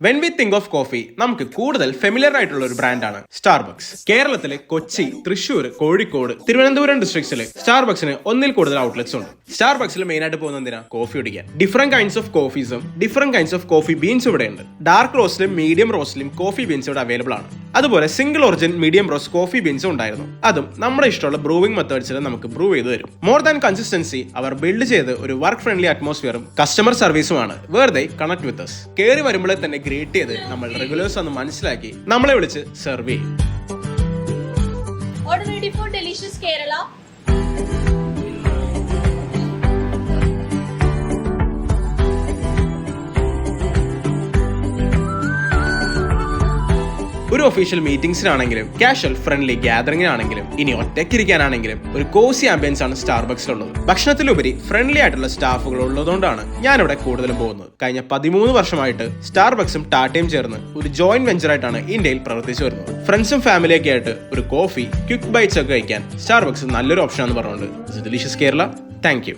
When we think of coffee നമുക്ക് കൂടുതൽ familiar ആയിട്ടുള്ള ഒരു ബ്രാൻഡാണ് സ്റ്റാർബക്സ്. കേരളത്തിലെ കൊച്ചി, തൃശൂർ, കോഴിക്കോട്, തിരുവനന്തപുരം ഡിസ്ട്രിക്ട്സിൽ സ്റ്റാർബക്സിന് ഒന്നിൽ കൂടുതൽ ഔട്ട്ലെറ്റ്സ് ഉണ്ട്. സ്റ്റാർബക്സിൽ മെയിൻ ആയിട്ട് പോകുന്ന എന്തിനാ? കോഫി കുടിക്കാൻ. ഡിഫറെന്റ് കൈൻഡ്സ് ഓഫ് കോഫീസും different kinds of coffee beans ഇവിടെ ഉണ്ട്. ഡാർക്ക് റോസ്റ്റിലും മീഡിയം റോസ്റ്റിലും കോഫി ബീൻസ് ഇവിടെ അവൈലബിൾ ആണ്. അതുപോലെ single origin medium roast coffee ബീൻസും ഉണ്ടായിരുന്നു. അതും നമ്മുടെ ഇഷ്ടമുള്ള ബ്രൂവിംഗ് മെത്തേഡ്സിൽ നമുക്ക് ബ്രൂ ചെയ്ത് തരും. മോർ ദാൻ കൺസിസ്റ്റൻസി, അവർ ബിൽഡ് ചെയ്ത് ഒരു വർക്ക് ഫ്രണ്ട്ലി അറ്റ്മോസ്ഫിയറും കസ്റ്റമർ സർവീസുമാണ് where they connect with us. കയറി വരുമ്പോഴേ തന്നെ ഗ്രേറ്റ് ചെയ്ത് നമ്മൾ റെഗുലേഴ്സ് എന്ന് മനസ്സിലാക്കി നമ്മളെ വിളിച്ച് സെർവ് ചെയ്യും. Order ready for delicious Kerala. ഒരു ഒഫീഷ്യൽ മീറ്റിംഗ്സിനാണെങ്കിലും കാഷ്വൽ ഫ്രണ്ട്ലി ഗ്യാതറിംഗിനാണെങ്കിലും ഇനി ഒറ്റയ്ക്കിരിക്കാനാണെങ്കിലും ഒരു കോസി ആംബിയൻസ് ആണ് സ്റ്റാർബക്സിലുള്ളത്. ഭക്ഷണത്തിലുപരി ഫ്രണ്ട്ലി ആയിട്ടുള്ള സ്റ്റാഫുകൾ ഉള്ളതുകൊണ്ടാണ് ഞാനിവിടെ കൂടുതലും പോകുന്നത്. കഴിഞ്ഞ 13 വർഷമായിട്ട് സ്റ്റാർബക്സും ടാറ്റയും ചേർന്ന് ഒരു ജോയിന്റ് വെഞ്ചർ ആയിട്ടാണ് ഇന്ത്യയിൽ പ്രവർത്തിച്ചു വരുന്നത്. ഫ്രണ്ട്സും ഫാമിലിയൊക്കെ ആയിട്ട് ഒരു കോഫി, ക്വിക്ക് ബൈറ്റ്സ് ഒക്കെ കഴിക്കാൻ സ്റ്റാർബക്സ് നല്ലൊരു ഓപ്ഷൻ ആണെന്ന് പറഞ്ഞുകൊണ്ട് this delicious Kerala. Thank you.